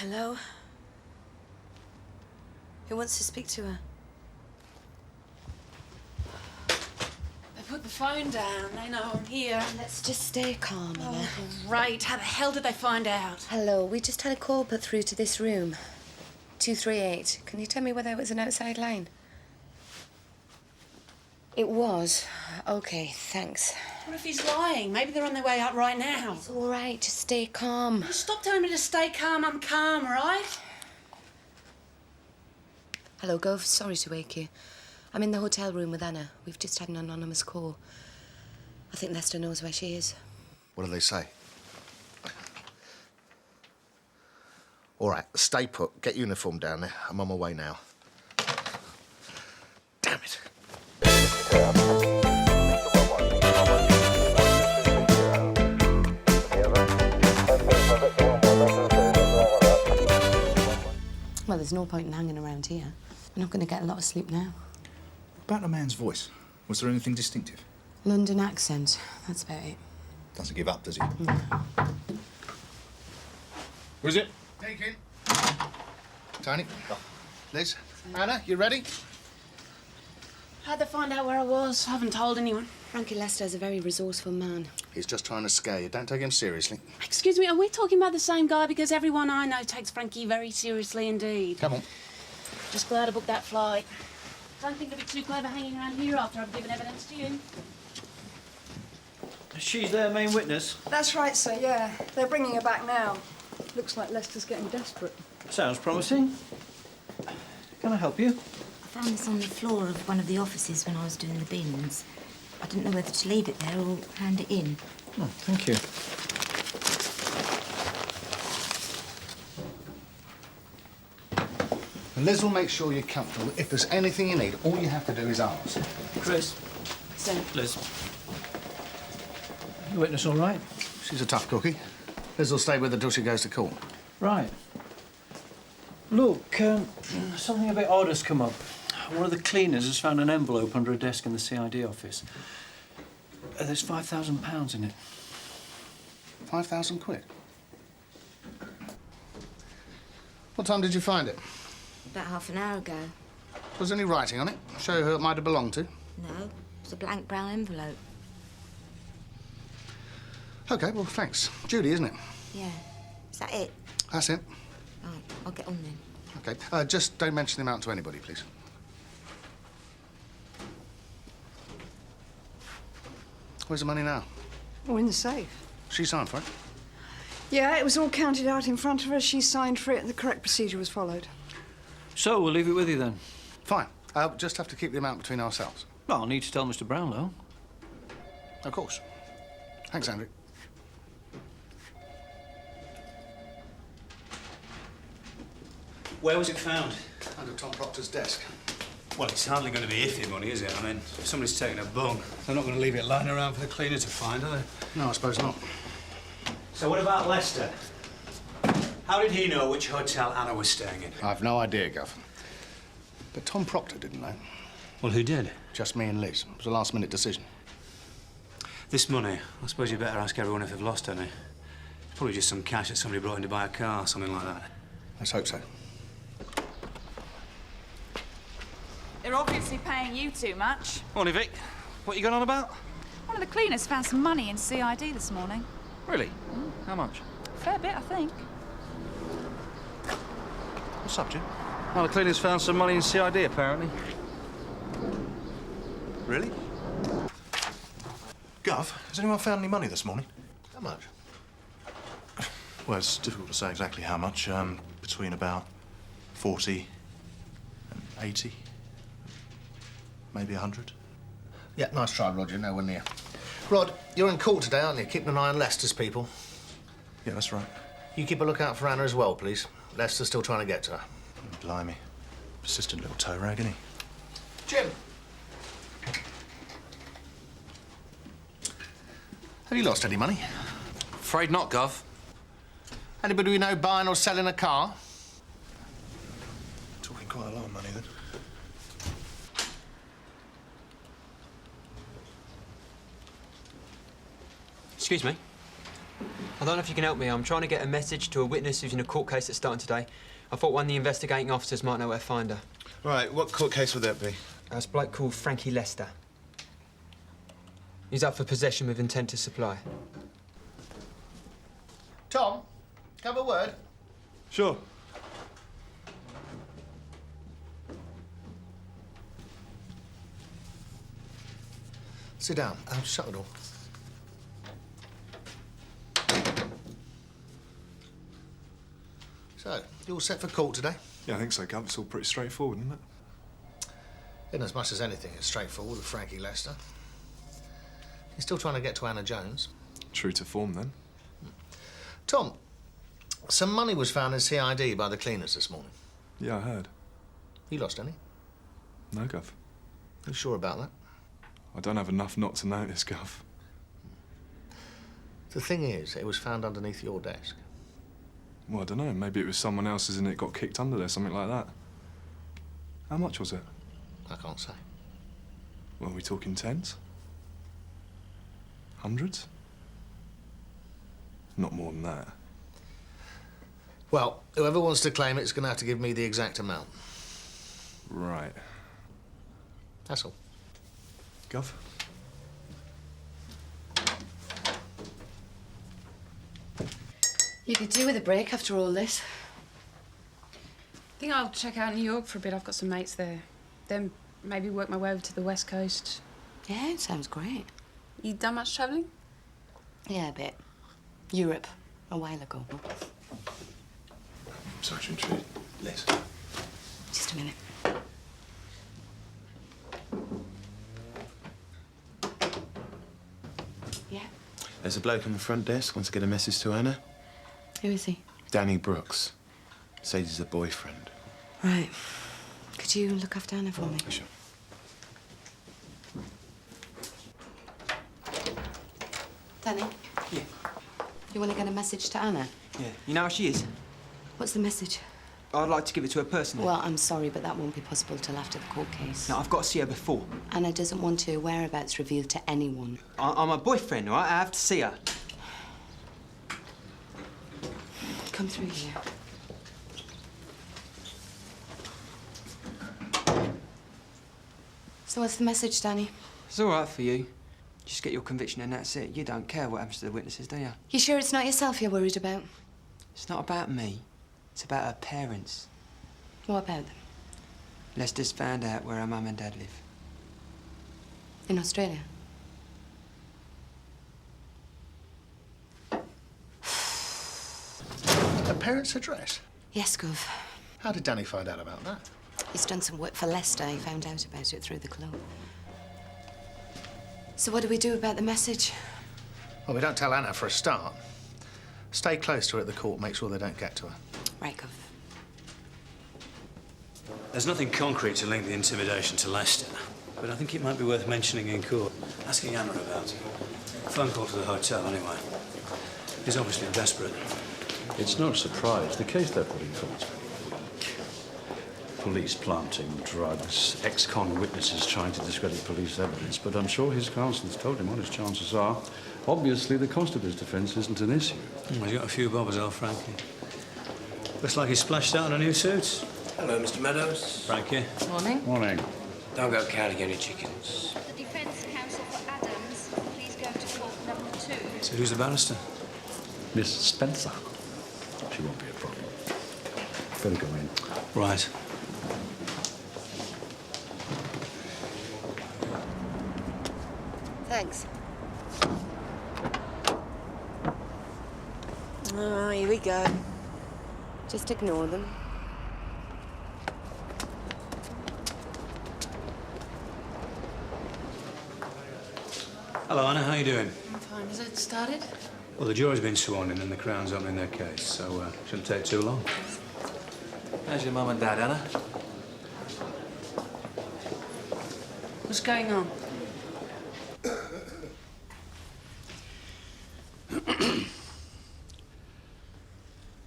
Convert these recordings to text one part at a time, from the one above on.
Hello? Who wants to speak to her? They put the phone down. They know I'm here. Let's just stay calm, Anna. Oh, great. How the hell did they find out? Hello, we just had a call put through to this room. 238. Can you tell me whether it was an outside line? It was. OK, thanks. What if he's lying? Maybe they're on their way up right now. It's all right, just stay calm. Stop telling me to stay calm. I'm calm, all right? Hello, Gov. Sorry to wake you. I'm in the hotel room with Anna. We've just had an anonymous call. I think Lester knows where she is. What do they say? All right, stay put. Get uniform down there. I'm on my way now. Damn it. Well, there's no point in hanging around here. We're not going to get a lot of sleep now. About the man's voice, was there anything distinctive? London accent, that's about it. Doesn't give up, does he? No. Who is it? Deakin. Tony. Liz. Anna, you ready? How'd they find out where I was? I haven't told anyone. Frankie Lester's a very resourceful man. He's just trying to scare you. Don't take him seriously. Excuse me, are we talking about the same guy? Because everyone I know takes Frankie very seriously indeed. Come on. Just glad I booked that flight. Don't think it'd be too clever hanging around here after I've given evidence to you. She's their main witness? That's right, sir, yeah. They're bringing her back now. Looks like Lester's getting desperate. Sounds promising. Can I help you? I found this on the floor of one of the offices when I was doing the bins. I didn't know whether to leave it there or hand it in. Oh, thank you. And Liz will make sure you're comfortable. If there's anything you need, all you have to do is ask. Chris. So, Liz. The witness all right? She's a tough cookie. Liz will stay with her till she goes to court. Right. Look, something a bit odd has come up. One of the cleaners has found an envelope under a desk in the C.I.D. office. There's £5,000 in it. 5,000 quid? What time did you find it? About half an hour ago. Was there any writing on it? Show you who it might have belonged to? No, it's a blank brown envelope. OK, well, thanks. Judy, isn't it? Yeah. Is that it? That's it. Right, I'll get on then. OK. Just don't mention the amount to anybody, please. Where's the money now? Oh, in the safe. She signed for it. Yeah, it was all counted out in front of her. She signed for it and the correct procedure was followed. So, we'll leave it with you then. Fine. Just have to keep the amount between ourselves. Well, I'll need to tell Mr. Brownlow. Of course. Thanks, Andrew. Where was it found? Under Tom Proctor's desk. Well, it's hardly going to be iffy money, is it? I mean, if somebody's taken a bung, they're not going to leave it lying around for the cleaner to find, are they? No, I suppose not. So what about Lester? How did he know which hotel Anna was staying in? I've no idea, Gov. But Tom Proctor didn't know. Well, who did? Just me and Liz. It was a last-minute decision. This money, I suppose you better ask everyone if they've lost any. It's probably just some cash that somebody brought in to buy a car, something like that. Let's hope so. They're obviously paying you too much. Morning, Vic. What you going on about? One of the cleaners found some money in C.I.D. this morning. Really? How much? Fair bit, I think. What's up, Jim? Well, the cleaners found some money in C.I.D. apparently. Really? Gov, has anyone found any money this morning? How much? Well, it's difficult to say exactly how much. Between about 40 and 80. Maybe 100. Yeah, nice try, Rod. You're nowhere near. Rod, you're in court today, aren't you? Keeping an eye on Lester's people. Yeah, that's right. You keep a lookout for Anna as well, please. Lester's still trying to get to her. Blimey. Persistent little toe rag, isn't he? Jim! Have you lost any money? Afraid not, Gov. Anybody we know buying or selling a car? Talking quite a lot of money, then. Excuse me. I don't know if you can help me. I'm trying to get a message to a witness who's in a court case that's starting today. I thought one of the investigating officers might know where to find her. Right, what court case would that be? It's a bloke called Frankie Lester. He's up for possession with intent to supply. Tom, have a word. Sure. Sit down. Shut the door. So, you all set for court today? Yeah, I think so, Gov. It's all pretty straightforward, isn't it? In as much as anything, it's straightforward with Frankie Lester. He's still trying to get to Anna Jones. True to form, then. Tom, some money was found in C.I.D. by the cleaners this morning. Yeah, I heard. You lost any? No, Gov. You sure about that? I don't have enough not to notice, Gov. The thing is, it was found underneath your desk. Well, I don't know. Maybe it was someone else's and it got kicked under there, something like that. How much was it? I can't say. Well, are we talking tens? Hundreds? Not more than that. Well, whoever wants to claim it's going to have to give me the exact amount. Right. That's all. Gov? You could do with a break after all this. I think I'll check out New York for a bit. I've got some mates there. Then maybe work my way over to the West Coast. Yeah, it sounds great. You done much travelling? Yeah, a bit. Europe, a while ago. Sorry to intrude. Liz. Just a minute. Yeah? There's a bloke on the front desk wants to get a message to Anna. Who is he? Danny Brooks. Says he's a boyfriend. Right. Could you look after Anna for me? Sure. Danny? Yeah. You want to get a message to Anna? Yeah. You know how she is? What's the message? I'd like to give it to her personally. Well, I'm sorry, but that won't be possible till after the court case. No, I've got to see her before. Anna doesn't want her whereabouts revealed to anyone. I'm a boyfriend, all right? I have to see her. Come through here. So what's the message, Danny? It's all right for you. Just get your conviction and that's it. You don't care what happens to the witnesses, do you? You sure it's not yourself you're worried about? It's not about me. It's about her parents. What about them? Lester's found out where her mum and dad live. In Australia? Her parents' address? Yes, Gov. How did Danny find out about that? He's done some work for Lester. He found out about it through the club. So what do we do about the message? Well, we don't tell Anna for a start. Stay close to her at the court, make sure they don't get to her. Right, Gov. There's nothing concrete to link the intimidation to Lester, but I think it might be worth mentioning in court. Asking Anna about it. Phone call to the hotel, anyway. He's obviously desperate. It's no surprise. The case they're putting forward. Police planting drugs, ex-con witnesses trying to discredit police evidence, but I'm sure his counsel's told him what his chances are. Obviously, the constable's defence isn't an issue. He's got a few bobbers, old Frankie. Looks like he's splashed out on a new suit. Hello, Mr. Meadows. Frankie. Morning. Morning. Don't go counting any chickens. The defence counsel for Adams, please go to court number 2. So who's the barrister? Miss Spencer. She won't be a problem. Better go in. Right. Thanks. Oh, here we go. Just ignore them. Hello, Anna. How you doing? I'm fine. Has it started? Well, the jury's been sworn in and the Crown's opening their case, so shouldn't take too long. How's your mum and dad, Anna? What's going on?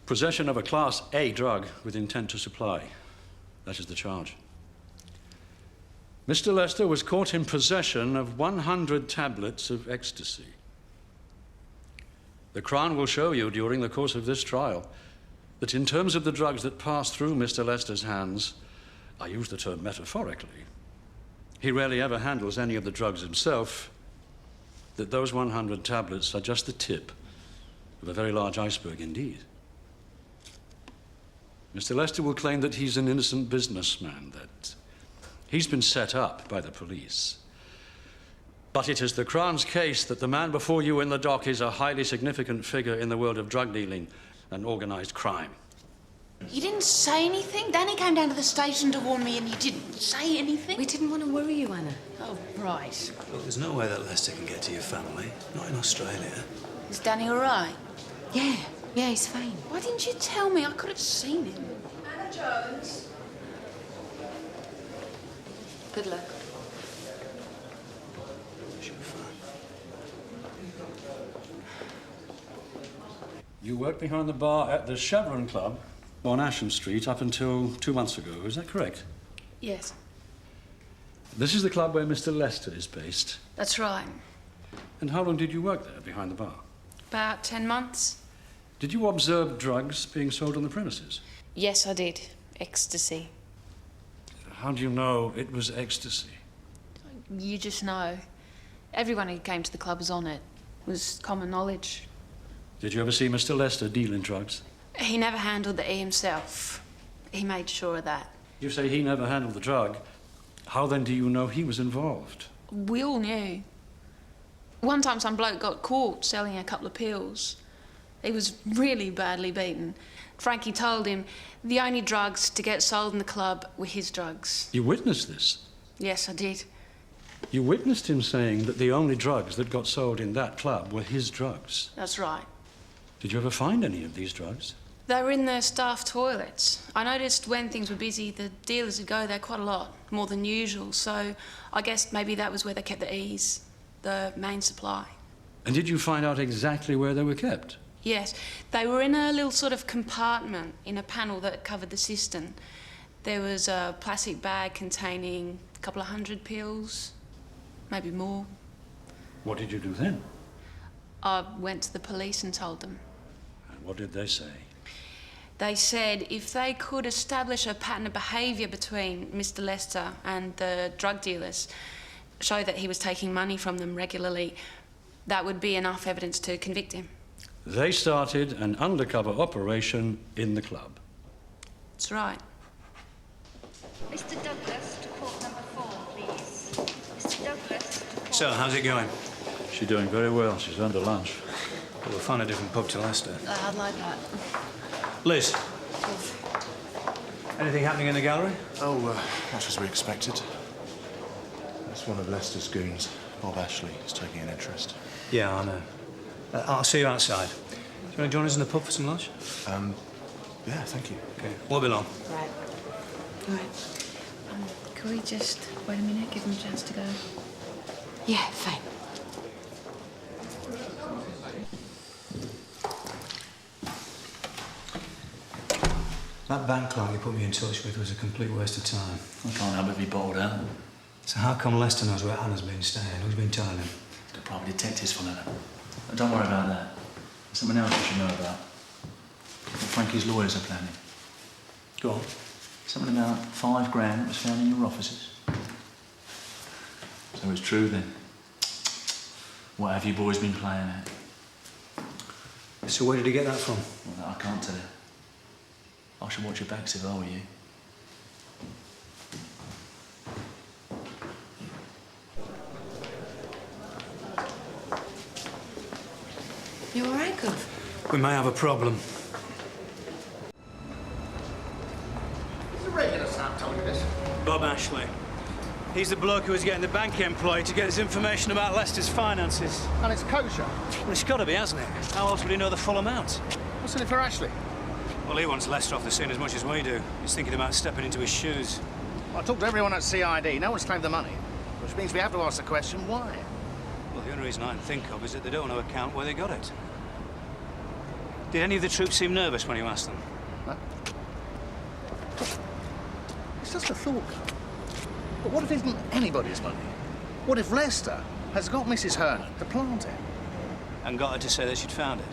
Possession of a Class A drug with intent to supply. That is the charge. Mr. Lester was caught in possession of 100 tablets of ecstasy. The Crown will show you during the course of this trial that in terms of the drugs that passed through Mr. Lester's hands, I use the term metaphorically, he rarely ever handles any of the drugs himself, that those 100 tablets are just the tip of a very large iceberg indeed. Mr. Lester will claim that he's an innocent businessman, that he's been set up by the police. But it is the Crown's case that the man before you in the dock is a highly significant figure in the world of drug dealing and organised crime. You didn't say anything? Danny came down to the station to warn me and you didn't say anything? We didn't want to worry you, Anna. Oh, right. Look, there's no way that Lester can get to your family. Not in Australia. Is Danny all right? Yeah, he's fine. Why didn't you tell me? I could have seen him. Anna Jones. Good luck. Should be fine. You worked behind the bar at the Chevron Club on Asham Street up until 2 months ago, is that correct? Yes, This is the club where Mr. Lester is based. that's right. And how long did you work there behind the bar? About 10 months. Did you observe drugs being sold on the premises? Yes, I did. Ecstasy. How do you know it was ecstasy? You just know. Everyone who came to the club was on it. It was common knowledge. Did you ever see Mr. Lester dealing drugs? He never handled the E himself. He made sure of that. You say he never handled the drug. How then do you know he was involved? We all knew. One time some bloke got caught selling a couple of pills. He was really badly beaten. Frankie told him the only drugs to get sold in the club were his drugs. You witnessed this? Yes, I did. You witnessed him saying that the only drugs that got sold in that club were his drugs. That's right. Did you ever find any of these drugs? They were in the staff toilets. I noticed when things were busy, the dealers would go there quite a lot, more than usual. So I guess maybe that was where they kept the E's, the main supply. And did you find out exactly where they were kept? Yes, they were in a little sort of compartment in a panel that covered the cistern. There was a plastic bag containing a couple of 100 pills, maybe more. What did you do then? I went to the police and told them. And what did they say? They said if they could establish a pattern of behaviour between Mr. Lester and the drug dealers, show that he was taking money from them regularly, that would be enough evidence to convict him. They started an undercover operation in the club. That's right. Mr. Douglas to court number 4, please. Mr. Douglas to court. So, how's it going? She's doing very well. She's under lunch. Well, we'll find a different pub to Leicester. I'd like that. Liz. Anything happening in the gallery? Oh, much as we expected. That's one of Lester's goons, Bob Ashley, is taking an interest. Yeah, I know. I'll see you outside. Do you want to join us in the pub for some lunch? Yeah, thank you. Okay. We'll be long. Right. All right. Can we just wait a minute, give him a chance to go? Yeah, fine. That bank client you put me in touch with was a complete waste of time. I can't help but be bowled out. So how come Lester knows where Anna's been staying? Who's been telling him? The private detectives followed her. But don't worry about that. There's something else you should know about. What Frankie's lawyers are planning. Go on. Something about $5 grand that was found in your offices. So it's true then. What have you boys been playing at? So where did he get that from? Well, that I can't tell you. I should watch your backs if I were you. You all right, Gov? We may have a problem. It's a regular sound told you this. Bob Ashley. He's the bloke who was getting the bank employee to get his information about Lester's finances. And it's kosher. Well, it's got to be, hasn't it? How else would he know the full amount? What's in it for Ashley? Well, he wants Lester off the scene as much as we do. He's thinking about stepping into his shoes. I talked to everyone at C.I.D. No one's claimed the money. Which means we have to ask the question, why? Well, the only reason I can think of is that they don't want to account where they got it. Did any of the troops seem nervous when you asked them? No. It's just a thought. But what if it isn't anybody's money? What if Lester has got Mrs. Hearn to plant it? and got her to say that she'd found it.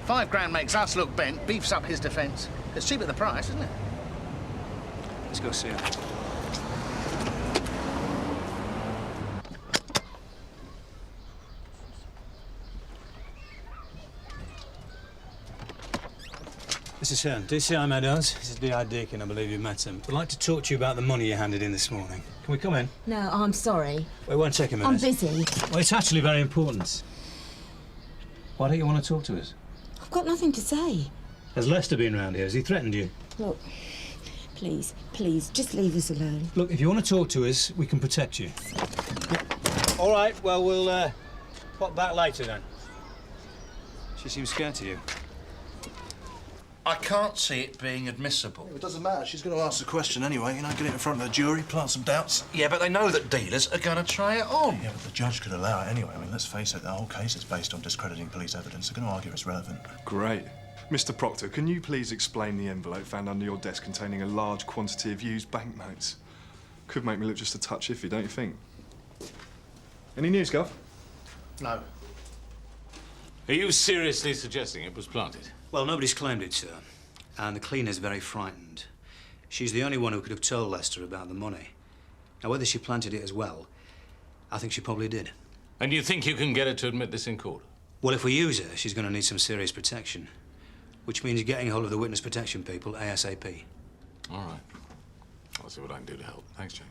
£5 makes us look bent, beefs up his defence. It's cheap at the price, isn't it? Let's go see her. This is Shaun, D.C.I. Meadows. This is D.I. Deakin, I believe you've met him. I'd like to talk to you about the money you handed in this morning. Can we come in? No, I'm sorry. Wait 1 second, I'm Meadows. busy. Well, it's actually very important. Why don't you want to talk to us? I've got nothing to say. Has Lester been round here? Has he threatened you? Look, please, just leave us alone. Look, if you want to talk to us, we can protect you. All right, well, we'll pop back later then. She seems scared to you. I can't see it being admissible. It doesn't matter. She's going to ask the question anyway. You know, get it in front of the jury, plant some doubts. Yeah, but they know that dealers are going to try it on. Yeah, but the judge could allow it anyway. I mean, let's face it, the whole case is based on discrediting police evidence. They're going to argue it's relevant. Great. Mr. Proctor, can you please explain the envelope found under your desk containing a large quantity of used banknotes? Could make me look just a touch iffy, don't you think? Any news, Gov? No. Are you seriously suggesting it was planted? Well, nobody's claimed it, sir. And the cleaner's very frightened. She's the only one who could have told Lester about the money. Now, whether she planted it as well, I think she probably did. And you think you can get her to admit this in court? Well, if we use her, she's going to need some serious protection. Which means getting hold of the witness protection people ASAP. All right. I'll see what I can do to help. Thanks, Jane.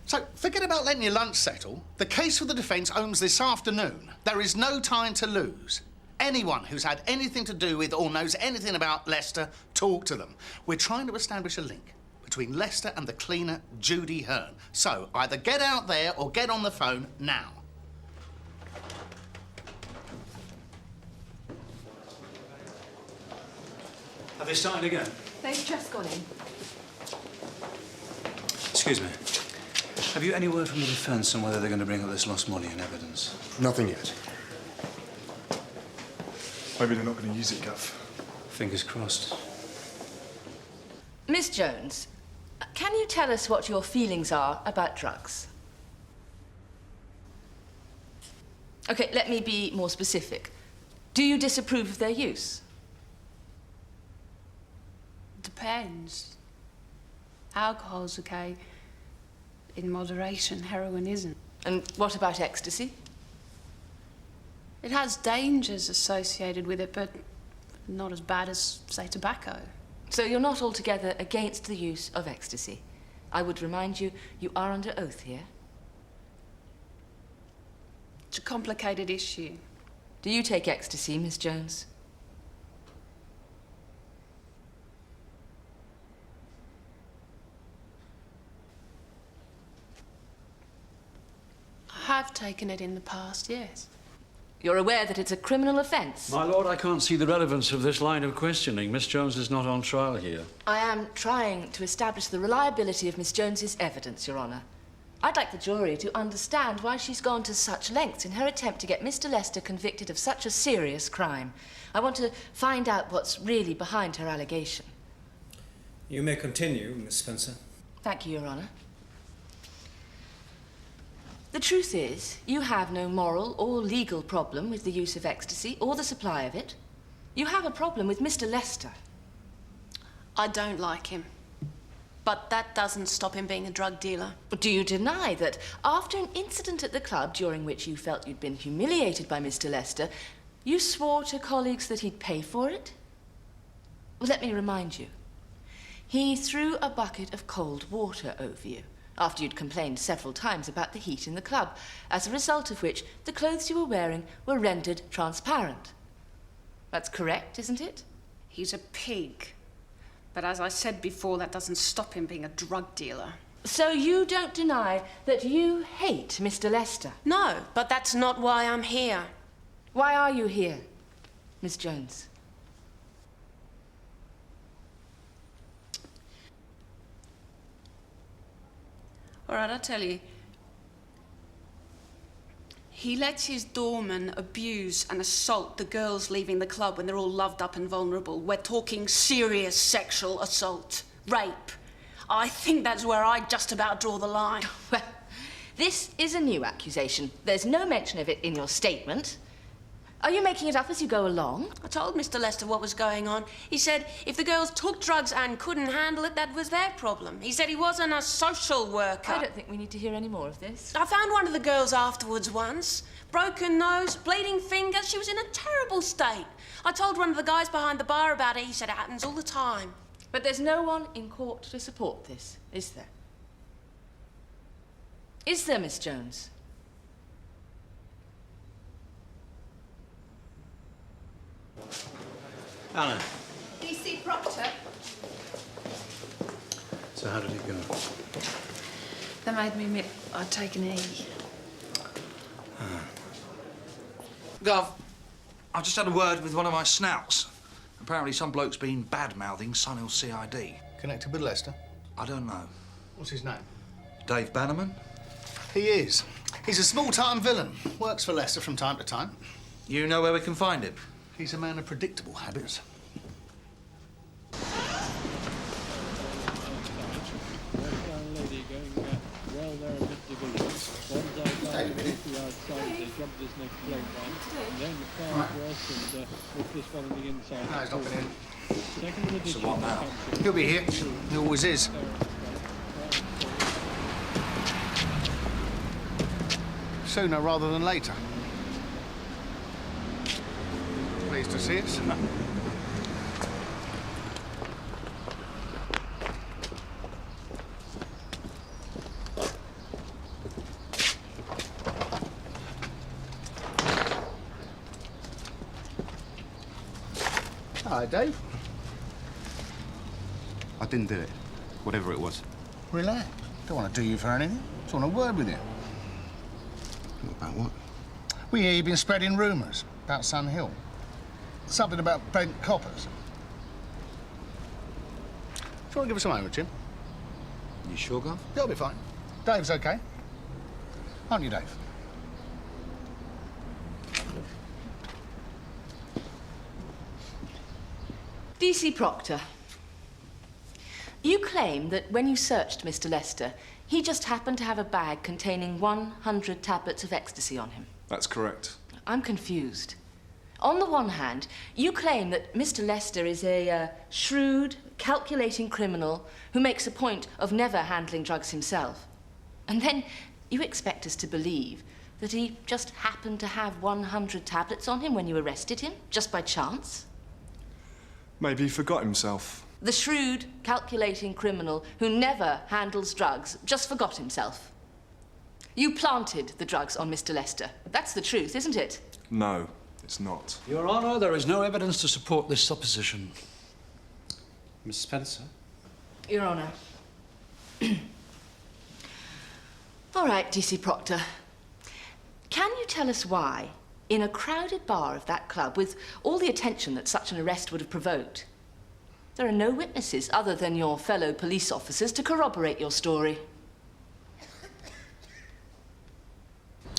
So, forget about letting your lunch settle. The case for the defence owns this afternoon. There is no time to lose. Anyone who's had anything to do with or knows anything about Lester, talk to them. We're trying to establish a link between Lester and the cleaner, Judy Hearn. So, either get out there or get on the phone now. Have they started again? They've just gone in. Excuse me. Have you any word from the defence on whether they're going to bring up this lost money and evidence? Nothing yet. Maybe they're not going to use it, Gov. Fingers crossed. Miss Jones, can you tell us what your feelings are about drugs? OK, let me be more specific. Do you disapprove of their use? Depends. Alcohol's okay. In moderation, heroin isn't. And what about ecstasy? It has dangers associated with it, but not as bad as, say, tobacco. So you're not altogether against the use of ecstasy. I would remind you, you are under oath here. It's a complicated issue. Do you take ecstasy, Miss Jones? I have taken it in the past, yes. You're aware that it's a criminal offence? My lord, I can't see the relevance of this line of questioning. Miss Jones is not on trial here. I am trying to establish the reliability of Miss Jones's evidence, Your Honour. I'd like the jury to understand why she's gone to such lengths in her attempt to get Mr. Lester convicted of such a serious crime. I want to find out what's really behind her allegation. You may continue, Miss Spencer. Thank you, Your Honour. The truth is, you have no moral or legal problem with the use of ecstasy or the supply of it. You have a problem with Mr. Lester. I don't like him. But that doesn't stop him being a drug dealer. Do you deny that after an incident at the club during which you felt you'd been humiliated by Mr. Lester, you swore to colleagues that he'd pay for it? Well, let me remind you. He threw a bucket of cold water over you after you'd complained several times about the heat in the club, as a result of which the clothes you were wearing were rendered transparent. That's correct, isn't it? He's a pig. But as I said before, that doesn't stop him being a drug dealer. So you don't deny that you hate Mr. Lester? No, but that's not why I'm here. Why are you here, Miss Jones? All right, I'll tell you. He lets his doorman abuse and assault the girls leaving the club when they're all loved up and vulnerable. We're talking serious sexual assault, rape. I think that's where I just about draw the line. Well, This is a new accusation. There's no mention of it in your statement. Are you making it up as you go along? I told Mr. Lester what was going on. He said if the girls took drugs and couldn't handle it, that was their problem. He said he wasn't a social worker. I don't think we need to hear any more of this. I found one of the girls afterwards once. Broken nose, bleeding fingers. She was in a terrible state. I told one of the guys behind the bar about it. He said it happens all the time. But there's no one in court to support this, is there? Is there, Miss Jones? Anna, D.C. Proctor. so how did it go? They made me admit I'd taken E. Gov, I just had a word with one of my snouts. Apparently some bloke's been bad-mouthing Sunhill C.I.D. Connected with Lester? I don't know. What's his name? Dave Bannerman? He is. He's a small-time villain. Works for Lester from time to time. You know where we can find him? He's a man of predictable habits. So what now? He'll be here. He always is. Sooner rather than later. Pleased to see us. Hi, Dave. I didn't do it, whatever it was. Relax. Don't want to do you for anything. Just want a word with you. About what? We hear you've been spreading rumours about Sun Hill. Something about bent coppers. Do you want to give us a moment, Jim? You sure, Gov? You'll be fine. Dave's okay. Aren't you, Dave? D.C. Proctor, you claim that when you searched Mr. Lester, he just happened to have a bag containing 100 tablets of ecstasy on him. That's correct. I'm confused. On the one hand, you claim that Mr. Lester is a shrewd, calculating criminal who makes a point of never handling drugs himself. And then you expect us to believe that he just happened to have 100 tablets on him when you arrested him, just by chance? Maybe he forgot himself. The shrewd, calculating criminal who never handles drugs just forgot himself. You planted the drugs on Mr. Lester. That's the truth, isn't it? No, it's not. Your Honour, there is no evidence to support this supposition. Miss Spencer? Your Honour. All right, D.C. Proctor. Can you tell us why, in a crowded bar of that club, with all the attention that such an arrest would have provoked, there are no witnesses other than your fellow police officers to corroborate your story?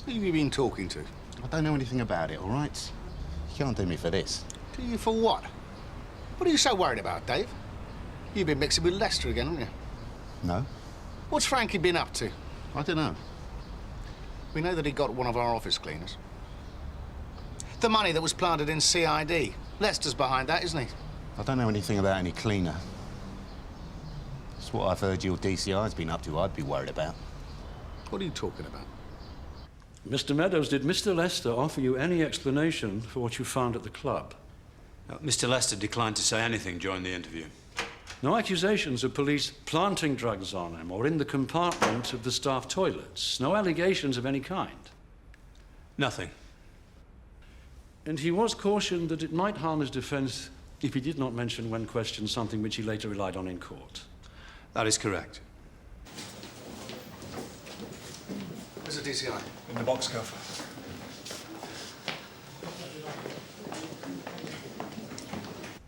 Who have you been talking to? I don't know anything about it, all right? You can't do me for this. Do you for what? What are you so worried about, Dave? You've been mixing with Lester again, haven't you? No. What's Frankie been up to? I don't know. We know that he got one of our office cleaners. The money that was planted in C.I.D. Lester's behind that, isn't he? I don't know anything about any cleaner. It's what I've heard your D.C.I's been up to I'd be worried about. What are you talking about? Mr. Meadows, did Mr. Lester offer you any explanation for what you found at the club? Mr. Lester declined to say anything during the interview. No accusations of police planting drugs on him or in the compartment of the staff toilets? No allegations of any kind? Nothing. And he was cautioned that it might harm his defence if he did not mention when questioned something which he later relied on in court? That is correct. Where's the D.C.I? In the box, Gov.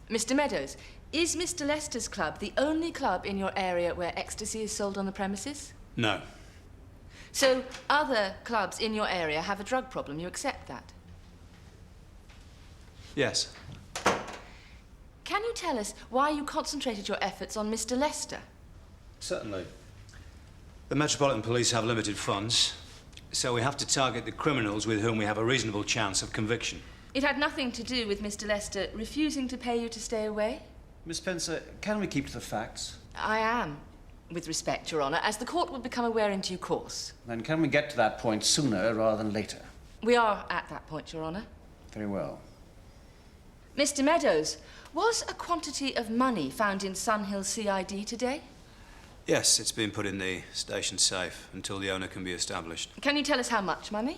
Mr. Meadows, is Mr. Lester's club the only club in your area where ecstasy is sold on the premises? No. So other clubs in your area have a drug problem, you accept that? Yes. Can you tell us why you concentrated your efforts on Mr. Lester? Certainly. The Metropolitan Police have limited funds. So we have to target the criminals with whom we have a reasonable chance of conviction. It had nothing to do with Mr. Lester refusing to pay you to stay away? Miss Spencer, can we keep to the facts? I am, with respect, Your Honour, as the court will become aware in due course. Then can we get to that point sooner rather than later? We are at that point, Your Honour. Very well. Mr. Meadows, was a quantity of money found in Sunhill C.I.D. today? Yes, it's been put in the station safe until the owner can be established. Can you tell us how much money?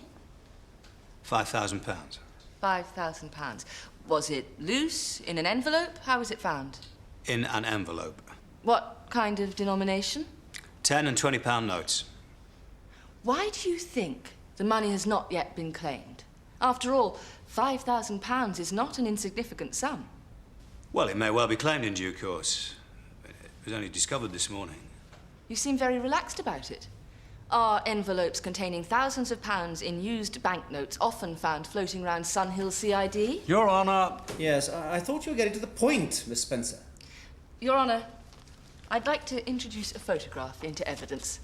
£5,000. £5,000. Was it loose, in an envelope? How was it found? In an envelope. What kind of denomination? £10 and £20 notes. Why do you think the money has not yet been claimed? After all, £5,000 is not an insignificant sum. Well, it may well be claimed in due course. It was only discovered this morning. You seem very relaxed about it. Are envelopes containing thousands of pounds in used banknotes often found floating around Sunhill C.I.D.? Your Honour. Yes, I thought you were getting to the point, Miss Spencer. Your Honour, I'd like to introduce a photograph into evidence.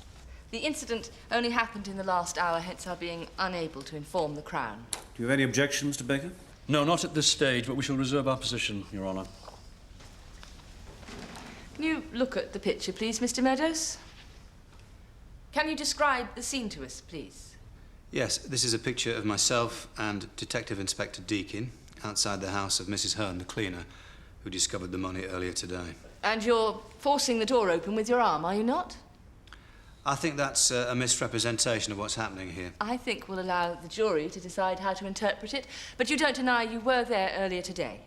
The incident only happened in the last hour, hence our being unable to inform the Crown. Do you have any objections, Mr. Baker? No, not at this stage, but we shall reserve our position, Your Honour. Can you look at the picture, please, Mr. Meadows? Can you describe the scene to us, please? Yes, this is a picture of myself and Detective Inspector Deakin outside the house of Mrs. Hearn, the cleaner, who discovered the money earlier today. And you're forcing the door open with your arm, are you not? I think that's a misrepresentation of what's happening here. I think we'll allow the jury to decide how to interpret it, but you don't deny you were there earlier today?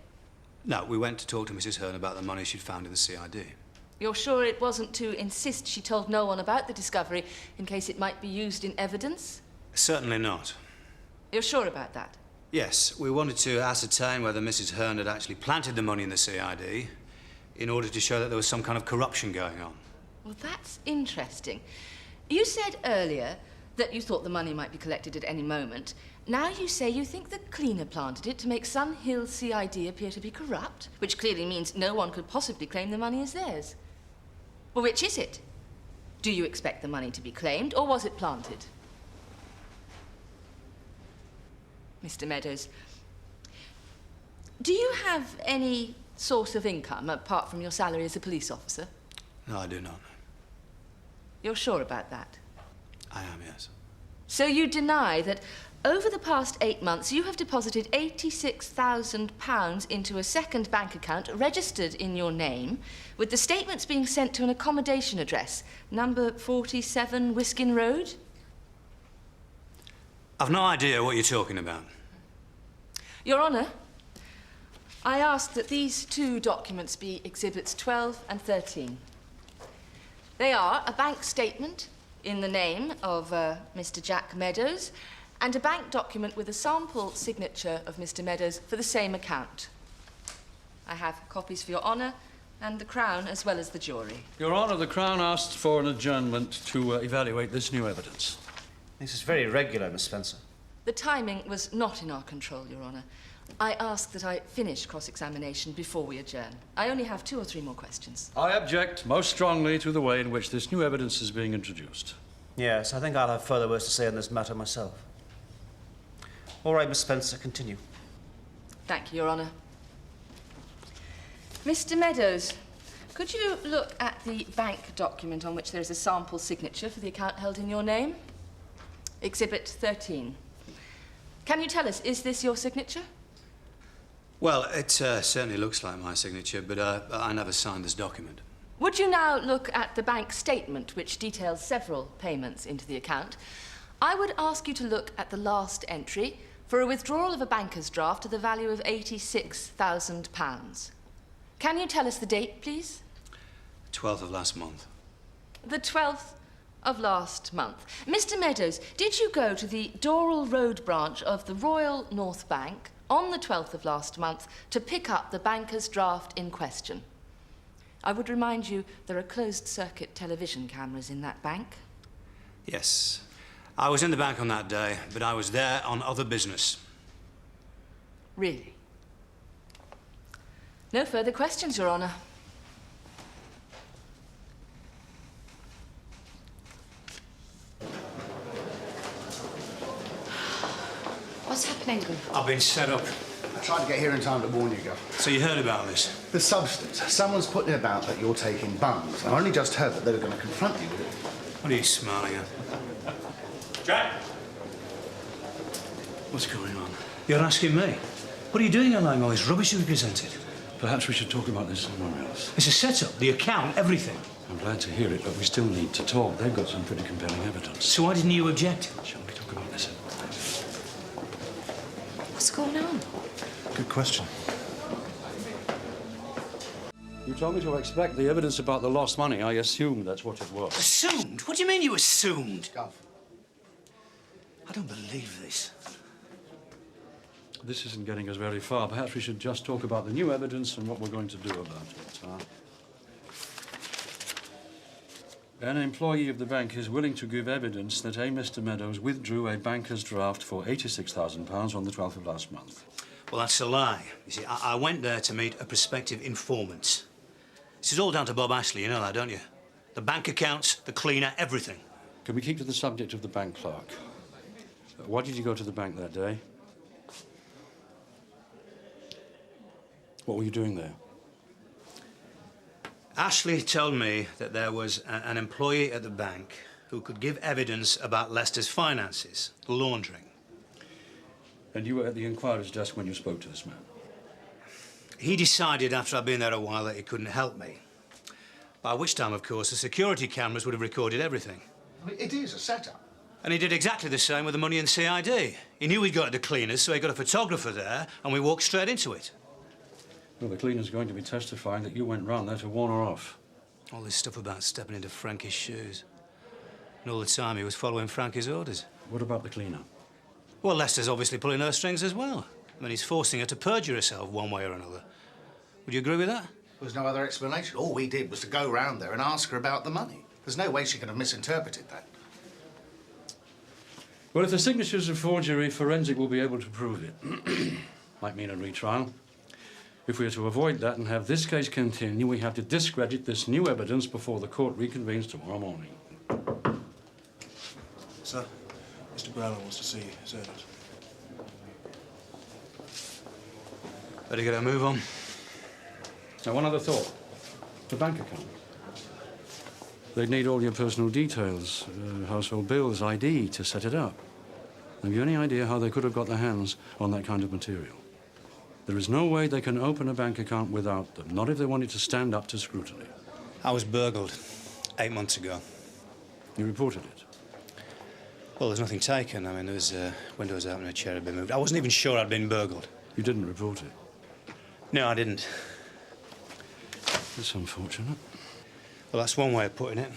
No, we went to talk to Mrs. Hearn about the money she'd found in the C.I.D. You're sure it wasn't to insist she told no one about the discovery in case it might be used in evidence? Certainly not. You're sure about that? Yes, we wanted to ascertain whether Mrs. Hearn had actually planted the money in the C.I.D. in order to show that there was some kind of corruption going on. Well, that's interesting. You said earlier that you thought the money might be collected at any moment. Now you say you think the cleaner planted it to make Sunhill C.I.D. appear to be corrupt, which clearly means no one could possibly claim the money as theirs. Well, which is it? Do you expect the money to be claimed, or was it planted? Mr. Meadows, do you have any source of income apart from your salary as a police officer? No, I do not. You're sure about that? I am, yes. So you deny that over the past 8 months you have deposited £86,000 into a second bank account registered in your name, with the statements being sent to an accommodation address, number 47 Wiskin Road? I've no idea what you're talking about. Your Honour, I ask that these two documents be Exhibits 12 and 13. They are a bank statement in the name of Mr. Jack Meadows and a bank document with a sample signature of Mr. Meadows for the same account. I have copies for Your Honour and the Crown as well as the jury. Your Honour, the Crown asked for an adjournment to evaluate this new evidence. This is very irregular, Miss Spencer. The timing was not in our control, Your Honour. I ask that I finish cross-examination before we adjourn. I only have 2 or 3 more questions. I object most strongly to the way in which this new evidence is being introduced. Yes, I think I'll have further words to say on this matter myself. All right, Miss Spencer, continue. Thank you, Your Honour. Mr. Meadows, could you look at the bank document on which there is a sample signature for the account held in your name? Exhibit 13. Can you tell us, is this your signature? Well, it certainly looks like my signature, but I never signed this document. Would you now look at the bank statement, which details several payments into the account? I would ask you to look at the last entry for a withdrawal of a banker's draft to the value of £86,000. Can you tell us the date, please? 12th of last month. The 12th of last month. Mr. Meadows, did you go to the Doral Road branch of the Royal North Bank on the 12th of last month to pick up the banker's draft in question? I would remind you there are closed-circuit television cameras in that bank. Yes. I was in the bank on that day, but I was there on other business. Really? No further questions, Your Honour. What's happening? I've been set up. I tried to get here in time to warn you, Gov. So you heard about this? The substance. Someone's putting it about that you're taking bungs. I only just heard that they were going to confront you with it. What are you smiling at? Jack! What's going on? You're asking me? What are you doing allowing all this rubbish to be presented? Perhaps we should talk about this somewhere else. It's a setup, the account, everything. I'm glad to hear it, but we still need to talk. They've got some pretty compelling evidence. So why didn't you object? Shall we talk about this? What's going on? Good question. You told me to expect the evidence about the lost money. I assumed that's what it was. Assumed? What do you mean you assumed? Gov. I don't believe this. This isn't getting us very far. Perhaps we should just talk about the new evidence and what we're going to do about it. An employee of the bank is willing to give evidence that a Mr. Meadows withdrew a banker's draft for £86,000 on the 12th of last month. Well, that's a lie. You see, I went there to meet a prospective informant. This is all down to Bob Ashley, you know that, don't you? The bank accounts, the cleaner, everything. Can we keep to the subject of the bank clerk? Why did you go to the bank that day? What were you doing there? Ashley told me that there was an employee at the bank who could give evidence about Lester's finances, the laundering. And you were at the inquiry's desk when you spoke to this man? He decided after I'd been there a while that he couldn't help me. By which time, of course, the security cameras would have recorded everything. It is a setup. And he did exactly the same with the money in C.I.D. He knew we'd got the cleaners, so he got a photographer there, and we walked straight into it. Well, the cleaner's going to be testifying that you went round there to warn her off. All this stuff about stepping into Frankie's shoes. And all the time he was following Frankie's orders. What about the cleaner? Well, Lester's obviously pulling her strings as well. I mean, he's forcing her to perjure herself one way or another. Would you agree with that? There's no other explanation. All we did was to go round there and ask her about the money. There's no way she could have misinterpreted that. Well, if the signature's a forgery, forensic will be able to prove it. Might mean a retrial. If we are to avoid that and have this case continue, we have to discredit this new evidence before the court reconvenes tomorrow morning. Sir, Mr. Brownlow wants to see his evidence. Better get a move on. Now, one other thought. The bank account. They'd need all your personal details, household bills, ID, to set it up. Have you any idea how they could have got their hands on that kind of material? There is no way they can open a bank account without them, not if they wanted to stand up to scrutiny. I was burgled 8 months ago. You reported it? Well, there's nothing taken. I mean, there was windows out and a chair had been moved. I wasn't even sure I'd been burgled. You didn't report it? No, I didn't. That's unfortunate. Well, that's one way of putting it.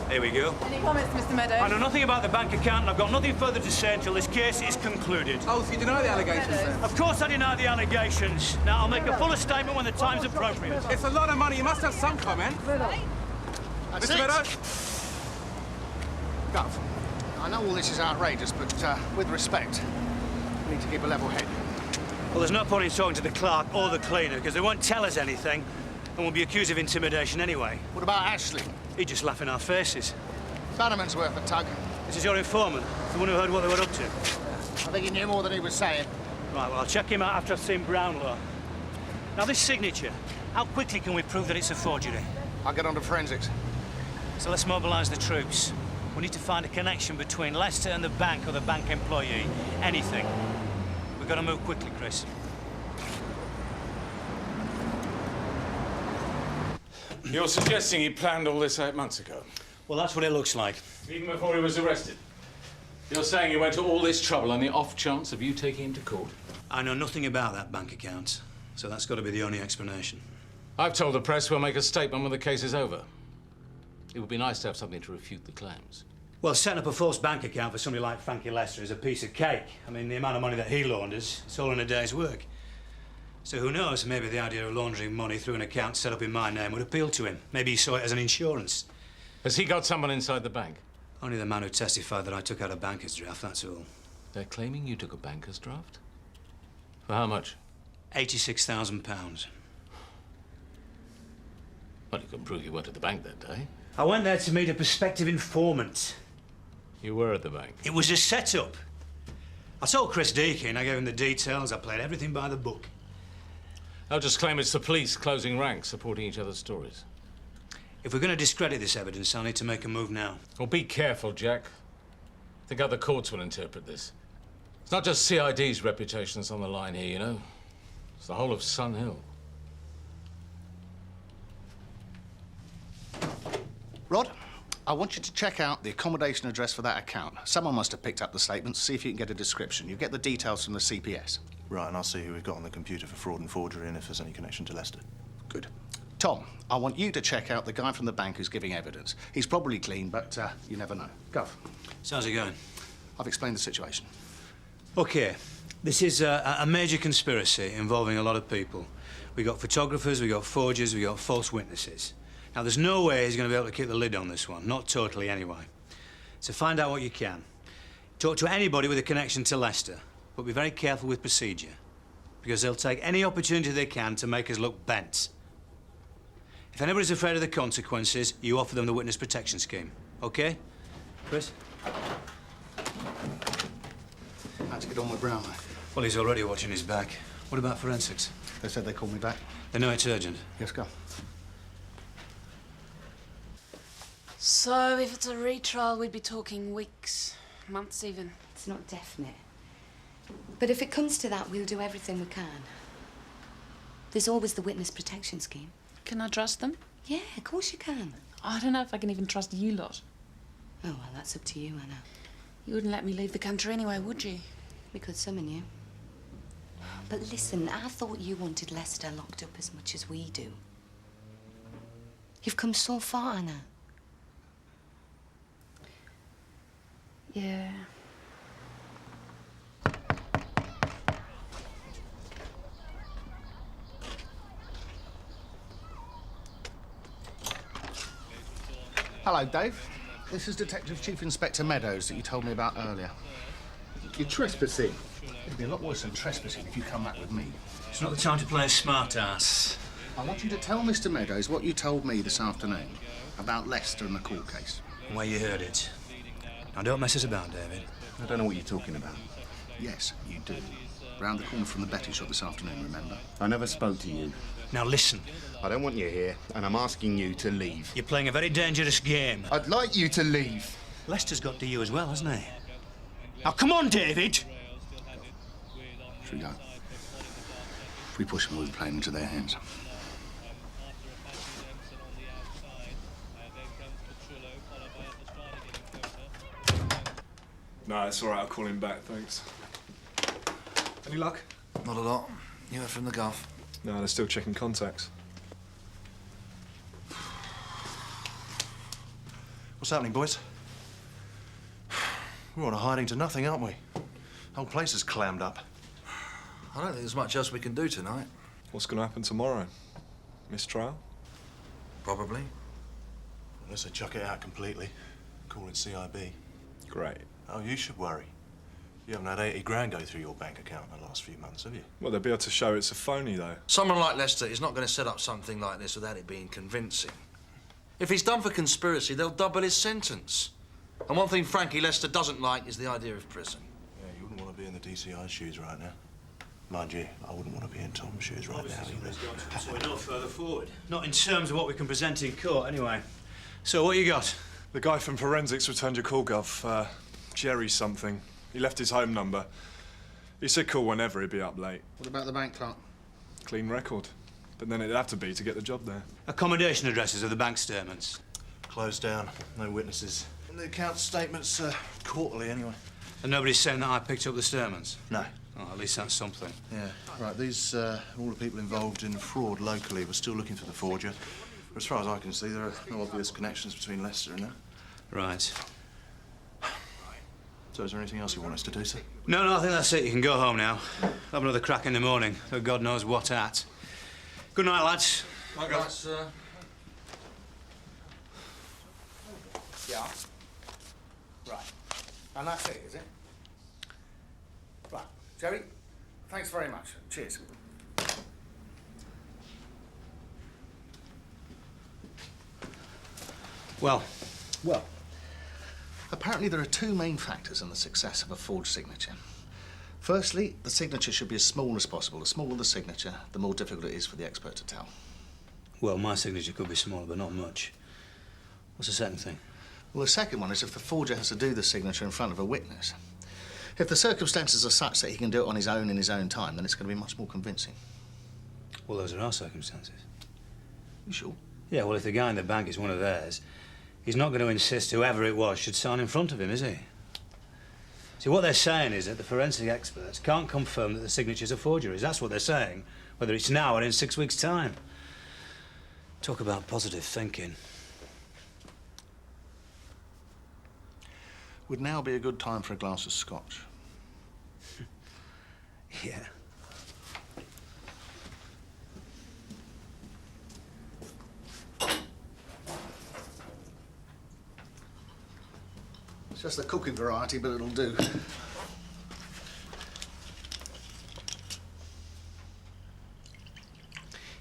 Here we go. Any comments, Mr. Meadows? I know nothing about the bank account, and I've got nothing further to say until this case is concluded. Oh, so you deny the allegations, then? Of course I deny the allegations. Now, I'll make a fuller statement when the time's appropriate. It's a lot of money. You must have some comment. That's Mr. it. Meadows? Gov, I know all this is outrageous, but with respect, we need to keep a level head. Well, there's no point in talking to the clerk or the cleaner, because they won't tell us anything, and we'll be accused of intimidation anyway. What about Ashley? He'd just laugh in our faces. Bannerman's worth a tug. This is your informant, the one who heard what they were up to. I think he knew more than he was saying. Right, well, I'll check him out after I've seen Brownlow. Now, this signature, how quickly can we prove that it's a forgery? I'll get on to forensics. So let's mobilise the troops. We need to find a connection between Lester and the bank or the bank employee. Anything. We've got to move quickly, Chris. You're suggesting he planned all this 8 months ago? Well, that's what it looks like. Even before he was arrested? You're saying he went to all this trouble on the off chance of you taking him to court? I know nothing about that bank account, so that's got to be the only explanation. I've told the press we'll make a statement when the case is over. It would be nice to have something to refute the claims. Well, setting up a false bank account for somebody like Frankie Lester is a piece of cake. I mean, the amount of money that he launders, it's all in a day's work. So who knows, maybe the idea of laundering money through an account set up in my name would appeal to him. Maybe he saw it as an insurance. Has he got someone inside the bank? Only the man who testified that I took out a banker's draft, that's all. They're claiming you took a banker's draft? For how much? £86,000. Well, you can prove you went to the bank that day. I went there to meet a prospective informant. You were at the bank. It was a setup. I told Chris Deakin, I gave him the details, I played everything by the book. I'll just claim it's the police closing ranks, supporting each other's stories. If we're going to discredit this evidence, I'll need to make a move now. Well, be careful, Jack. I think other courts will interpret this. It's not just C.I.D's reputation that's on the line here, you know. It's the whole of Sun Hill. Rod, I want you to check out the accommodation address for that account. Someone must have picked up the statements. See if you can get a description. You get the details from the CPS. Right, and I'll see who we've got on the computer for fraud and forgery and if there's any connection to Lester. Good. Tom, I want you to check out the guy from the bank who's giving evidence. He's probably clean, but you never know. Gov. So how's it going? I've explained the situation. OK. This is a major conspiracy involving a lot of people. We got photographers, we got forgers, we got false witnesses. Now, there's no way he's going to be able to keep the lid on this one. Not totally, anyway. So find out what you can. Talk to anybody with a connection to Lester, but be very careful with procedure, because they'll take any opportunity they can to make us look bent. If anybody's afraid of the consequences, you offer them the witness protection scheme. OK? Chris? How'd you get on with Brownlow? Well, he's already watching his back. What about forensics? They said they'd call me back. They know it's urgent. Yes, go. So, if it's a retrial, we'd be talking weeks, months even. It's not definite. But if it comes to that, we'll do everything we can. There's always the witness protection scheme. Can I trust them? Yeah, of course you can. I don't know if I can even trust you lot. Oh, well, that's up to you, Anna. You wouldn't let me leave the country anyway, would you? We could summon you. But listen, I thought you wanted Lester locked up as much as we do. You've come so far, Anna. Yeah. Hello, Dave. This is Detective Chief Inspector Meadows that you told me about earlier. You're trespassing. It'd be a lot worse than trespassing if you come back with me. It's not the time to play a smart-ass. I want you to tell Mr. Meadows what you told me this afternoon about Lester and the court case. Where you heard it. Now, don't mess us about, David. I don't know what you're talking about. Yes, you do. Round the corner from the betting shop this afternoon, remember? I never spoke to you. Now, listen. I don't want you here, and I'm asking you to leave. You're playing a very dangerous game. I'd like you to leave. Lester's got to you as well, hasn't he? Now, come on, David! Should we go? If we push them, we'll be playing into their hands. No, it's all right. I'll call him back, thanks. Any luck? Not a lot. You heard from the Gov? No, they're still checking contacts. What's happening, boys? We're on a hiding to nothing, aren't we? Whole place is clammed up. I don't think there's much else we can do tonight. What's going to happen tomorrow? Mistrial? Probably. Unless they chuck it out completely. Call it CIB. Great. Oh, you should worry. You haven't had 80 grand go through your bank account in the last few months, have you? Well, they'll be able to show it's a phony, though. Someone like Lester is not going to set up something like this without it being convincing. If he's done for conspiracy, they'll double his sentence. And one thing Frankie Lester doesn't like is the idea of prison. Yeah, you wouldn't want to be in the D.C.I shoes right now. Mind you, I wouldn't want to be in Tom's shoes right now either. So we're no further forward. Not in terms of what we can present in court, anyway. So, what you got? The guy from forensics returned your call, Gov. Jerry something. He left his home number. He said call whenever, he'd be up late. What about the bank clerk? Clean record. But then it'd have to be to get the job there. Accommodation addresses of the bank statements. Closed down. No witnesses. And the account statements quarterly, anyway. And nobody's saying that I picked up the statements? No. Oh, at least that's something. Yeah. Right, these, all the people involved in fraud locally were still looking for the forger. But as far as I can see, there are no obvious connections between Lester and that. Right. So is there anything else you want us to do, sir? No, I think that's it. You can go home now. Have another crack in the morning, though God knows what at. Good night, lads. Night, sir. Yeah. Right. And that's it, is it? Right. Jerry, thanks very much. Cheers. Well. Apparently there are two main factors in the success of a forged signature. Firstly, the signature should be as small as possible. The smaller the signature, the more difficult it is for the expert to tell. Well, my signature could be smaller, but not much. What's the second thing? Well, the second one is if the forger has to do the signature in front of a witness. If the circumstances are such that he can do it on his own in his own time, then it's going to be much more convincing. Well, those are our circumstances. You sure? Yeah, well, if the guy in the bank is one of theirs, he's not going to insist whoever it was should sign in front of him, is he? See, what they're saying is that the forensic experts can't confirm that the signatures are forgeries. That's what they're saying, whether it's now or in 6 weeks' time. Talk about positive thinking. Would now be a good time for a glass of scotch? Yeah. It's just the cooking variety, but it'll do.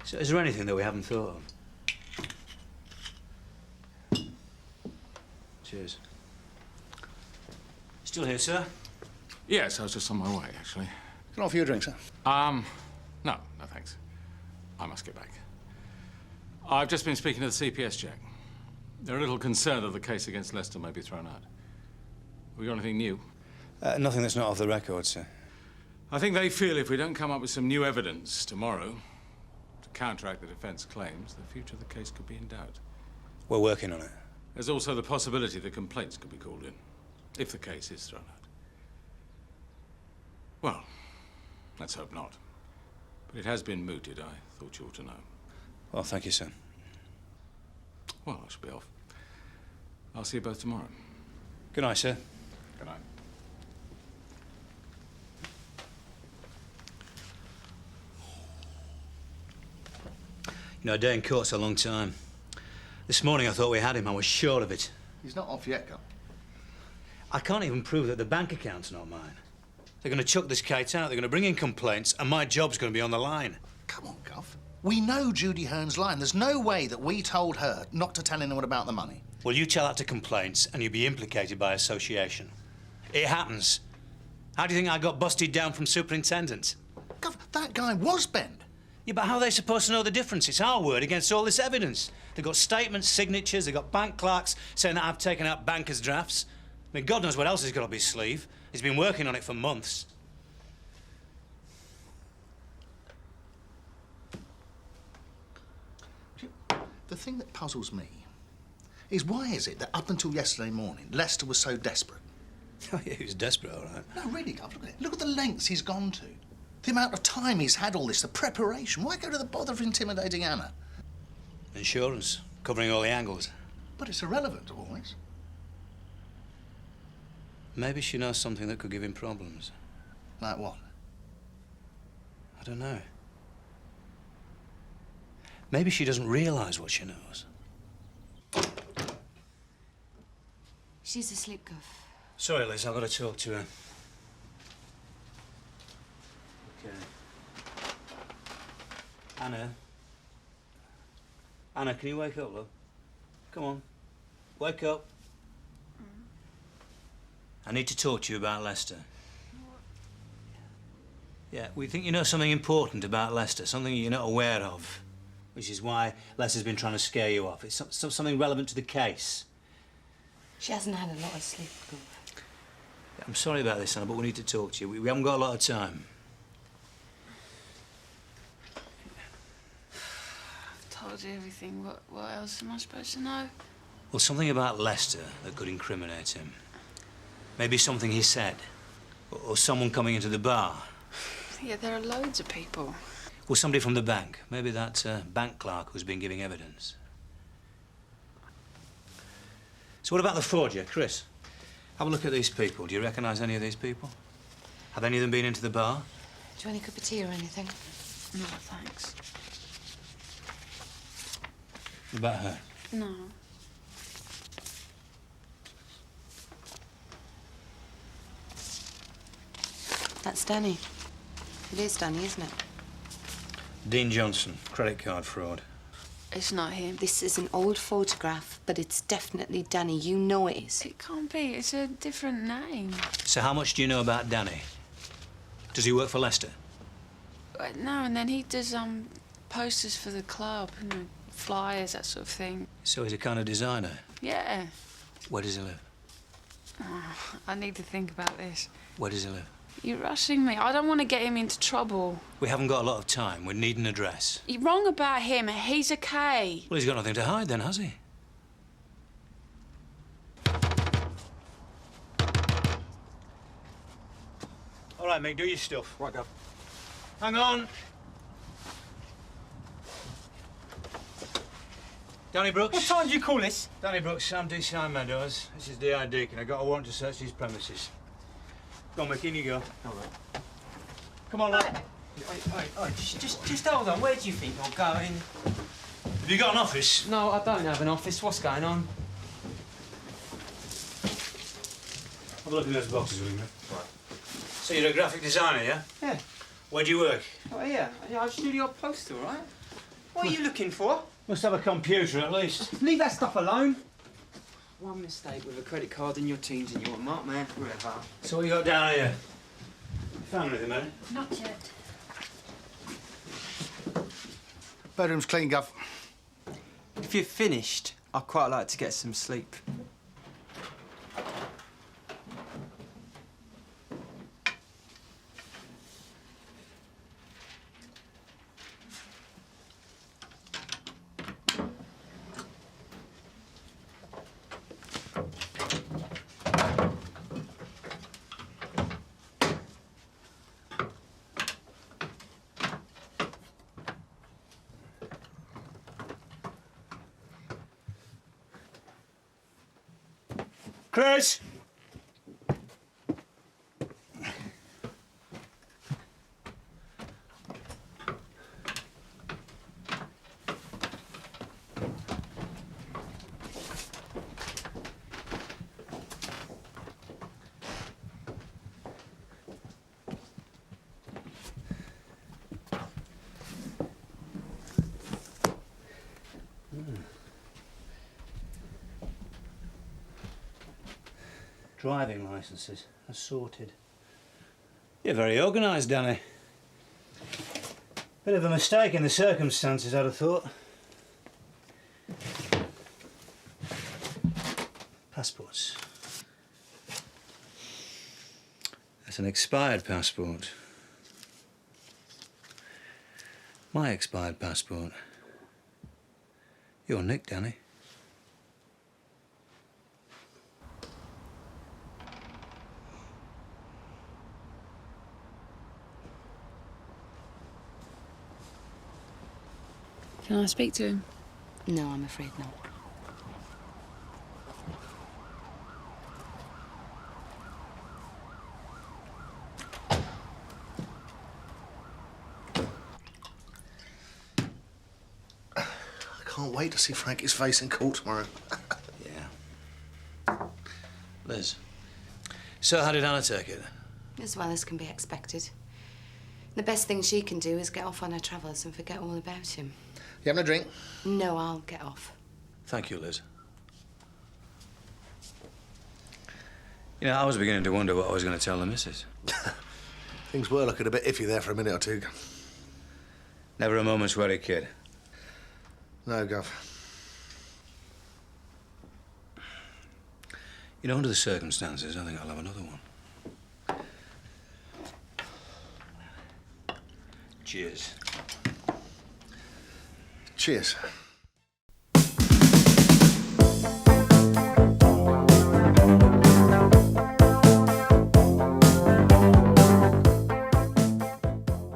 So is there anything that we haven't thought of? Cheers. Still here, sir? Yes, I was just on my way, actually. Can I offer you a drink, sir? No, thanks. I must get back. I've just been speaking to the CPS, Jack. They're a little concerned that the case against Lester may be thrown out. Have we got anything new? Nothing that's not off the record, sir. I think they feel if we don't come up with some new evidence tomorrow to counteract the defense claims, the future of the case could be in doubt. We're working on it. There's also the possibility that complaints could be called in, if the case is thrown out. Well, let's hope not. But it has been mooted, I thought you ought to know. Well, thank you, sir. Well, I shall be off. I'll see you both tomorrow. Good night, sir. Good night. You know, a day in court's a long time. This morning I thought we had him. I was sure of it. He's not off yet, Gov. I can't even prove that the bank account's not mine. They're going to chuck this kite out, they're going to bring in complaints, and my job's going to be on the line. Come on, Gov. We know Judy Hearn's lying. There's no way that we told her not to tell anyone about the money. Well, you tell that to complaints, and you'll be implicated by association. It happens. How do you think I got busted down from superintendent? Gov, that guy was Ben. Yeah, but how are they supposed to know the difference? It's our word against all this evidence. They've got statements, signatures, they've got bank clerks saying that I've taken out bankers' drafts. I mean, God knows what else he's got up his sleeve. He's been working on it for months. The thing that puzzles me is why is it that up until yesterday morning, Lester was so desperate? Oh, yeah, he was desperate, all right. No, really, Gov, look at it. Look at the lengths he's gone to. The amount of time he's had all this, the preparation. Why go to the bother of intimidating Anna? Insurance, covering all the angles. But it's irrelevant to all this. Maybe she knows something that could give him problems. Like what? I don't know. Maybe she doesn't realise what she knows. She's asleep, Gov. Sorry, Liz, I've got to talk to her. Okay. Anna? Anna, can you wake up, love? Come on. Wake up. I need to talk to you about Lester. Yeah, we think you know something important about Lester, something you're not aware of, which is why Lester's been trying to scare you off. It's something relevant to the case. She hasn't had a lot of sleep, Gov. I'm sorry about this, Anna, but we need to talk to you. We haven't got a lot of time. I've told you everything. What else am I supposed to know? Well, something about Lester that could incriminate him. Maybe something he said. Or someone coming into the bar. Yeah, there are loads of people. Or somebody from the bank. Maybe that bank clerk who's been giving evidence. So what about the forger, Chris? Have a look at these people. Do you recognise any of these people? Have any of them been into the bar? Do you want a cup of tea or anything? No, thanks. What about her? No. That's Danny. It is Danny, isn't it? Dean Johnson, credit card fraud. It's not him. This is an old photograph, but it's definitely Danny. You know it is. It can't be. It's a different name. So how much do you know about Danny? Does he work for Lester? No, and then he does posters for the club, you know, flyers, that sort of thing. So he's a kind of designer? Yeah. Where does he live? Oh, I need to think about this. Where does he live? You're rushing me. I don't want to get him into trouble. We haven't got a lot of time. We need an address. You're wrong about him. He's a K. Well, he's got nothing to hide then, has he? All right, mate, do your stuff. Right, Gov. Hang on. Danny Brooks. What time do you call this? Danny Brooks, I'm D.C.I. Meadows. This is D.I. Deakin. I got a warrant to search these premises. Go on, Mickey, in you go. All right. Come on, lad. Oi, just hold on. Where do you think you're going? Have you got an office? No, I don't have an office. What's going on? Have a look in those boxes with me. Right. So you're a graphic designer, yeah? Yeah. Where do you work? Oh, yeah. I just do the odd poster, all right? What are you looking for? Must have a computer, at least. Leave that stuff alone. One mistake with a credit card in your teens and you're a marked man forever. So what you got down here? You found anything, mate? Not yet. Bedroom's clean, Gov. If you're finished, I'd quite like to get some sleep. Chris! Driving licences are sorted. You're very organised, Danny. Bit of a mistake in the circumstances, I'd have thought. Passports. That's an expired passport. My expired passport. You're Nick, Danny. Can I speak to him? No, I'm afraid not. I can't wait to see Frankie's face in court tomorrow. Yeah. Liz, so how did Anna take it? As well as can be expected. The best thing she can do is get off on her travels and forget all about him. You having a drink? No, I'll get off. Thank you, Liz. You know, I was beginning to wonder what I was going to tell the missus. Things were looking a bit iffy there for a minute or two. Never a moment's worry, kid. No, Gov. You know, under the circumstances, I think I'll have another one. Cheers. Cheers.